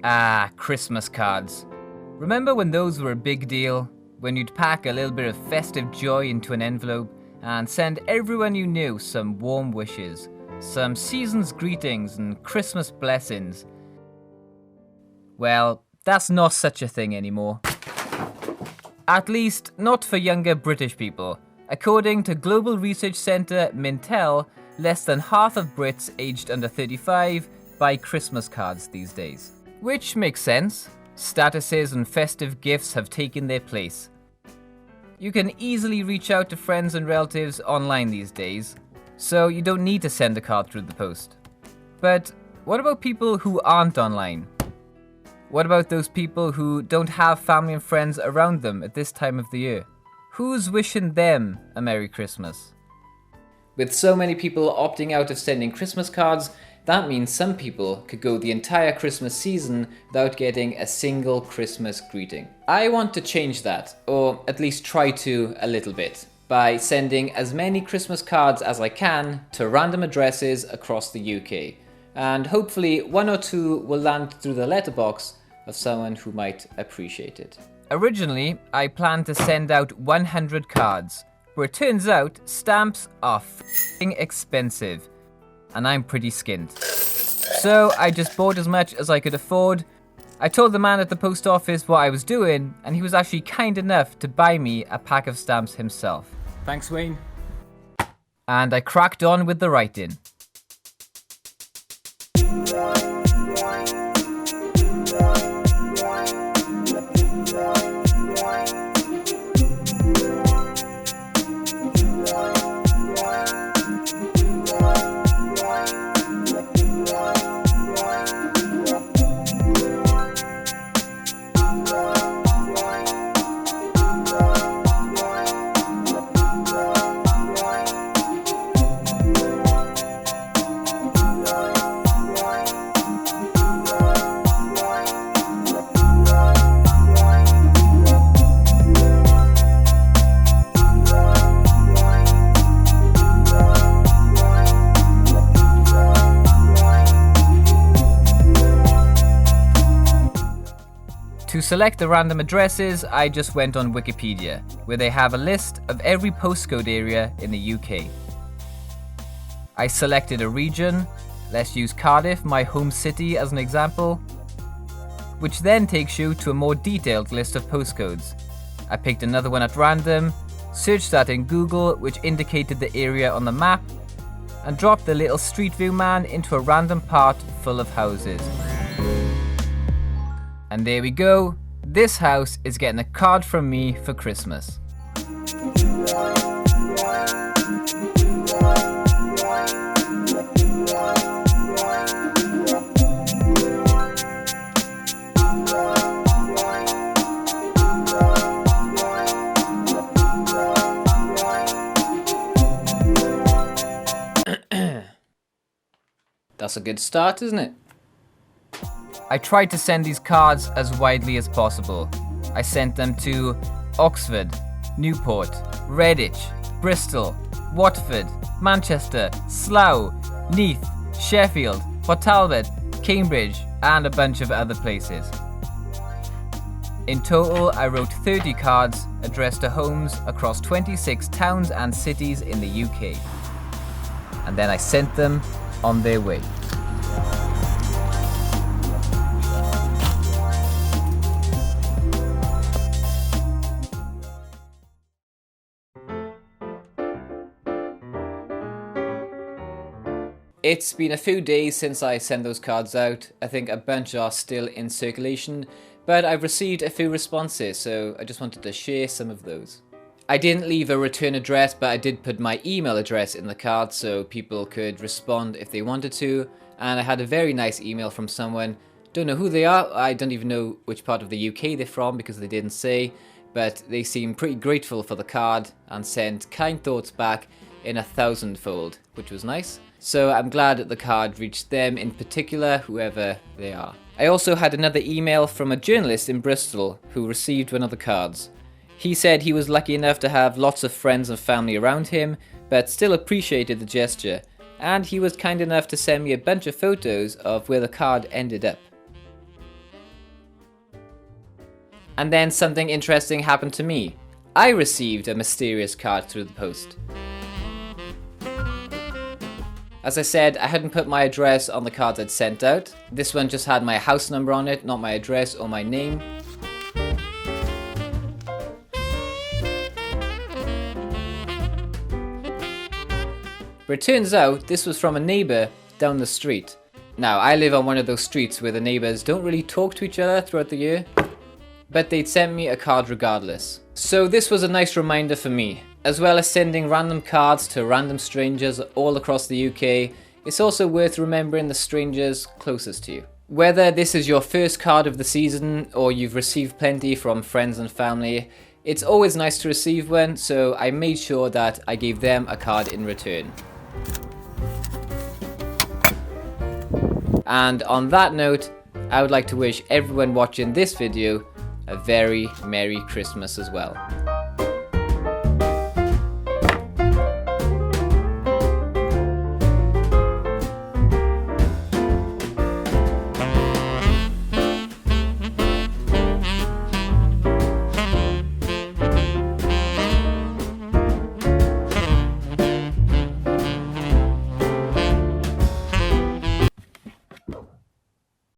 Ah, Christmas cards. Remember when those were a big deal? When you'd pack a little bit of festive joy into an envelope and send everyone you knew some warm wishes, some season's greetings and Christmas blessings. Well, that's not such a thing anymore. At least, not for younger British people. According to global research centre Mintel, less than half of Brits aged under 35 buy Christmas cards these days. Which makes sense. Statuses and festive gifts have taken their place. You can easily reach out to friends and relatives online these days, so you don't need to send a card through the post. But what about people who aren't online? What about those people who don't have family and friends around them at this time of the year? Who's wishing them a Merry Christmas? With so many people opting out of sending Christmas cards, that means some people could go the entire Christmas season without getting a single Christmas greeting. I want to change that, or at least try to a little bit, by sending as many Christmas cards as I can to random addresses across the UK. And hopefully one or two will land through the letterbox of someone who might appreciate it. Originally, I planned to send out 100 cards, but it turns out stamps are f***ing expensive, and I'm pretty skint. So I just bought as much as I could afford. I told the man at the post office what I was doing, and he was actually kind enough to buy me a pack of stamps himself. Thanks, Wayne. And I cracked on with the writing. To select the random addresses, I just went on Wikipedia, where they have a list of every postcode area in the UK. I selected a region, let's use Cardiff, my home city, as an example, which then takes you to a more detailed list of postcodes. I picked another one at random, searched that in Google, which indicated the area on the map, and dropped the little Street View man into a random part full of houses. And there we go, this house is getting a card from me for Christmas. That's a good start, isn't it? I tried to send these cards as widely as possible. I sent them to Oxford, Newport, Redditch, Bristol, Watford, Manchester, Slough, Neath, Sheffield, Port Talbot, Cambridge, and a bunch of other places. In total, I wrote 30 cards addressed to homes across 26 towns and cities in the UK. And then I sent them on their way. It's been a few days since I sent those cards out. I think a bunch are still in circulation, but I've received a few responses, so I just wanted to share some of those. I didn't leave a return address, but I did put my email address in the card so people could respond if they wanted to, and I had a very nice email from someone. Don't know who they are, I don't even know which part of the UK they're from because they didn't say, but they seemed pretty grateful for the card and sent kind thoughts back in 1,000-fold, which was nice. So I'm glad that the card reached them in particular, whoever they are. I also had another email from a journalist in Bristol who received one of the cards. He said he was lucky enough to have lots of friends and family around him, but still appreciated the gesture, and he was kind enough to send me a bunch of photos of where the card ended up. And then something interesting happened to me. I received a mysterious card through the post. As I said, I hadn't put my address on the cards I'd sent out. This one just had my house number on it, not my address or my name. But it turns out this was from a neighbour down the street. Now, I live on one of those streets where the neighbours don't really talk to each other throughout the year, but they'd sent me a card regardless. So this was a nice reminder for me. As well as sending random cards to random strangers all across the UK, it's also worth remembering the strangers closest to you. Whether this is your first card of the season or you've received plenty from friends and family, it's always nice to receive one, so I made sure that I gave them a card in return. And on that note, I would like to wish everyone watching this video a very Merry Christmas as well.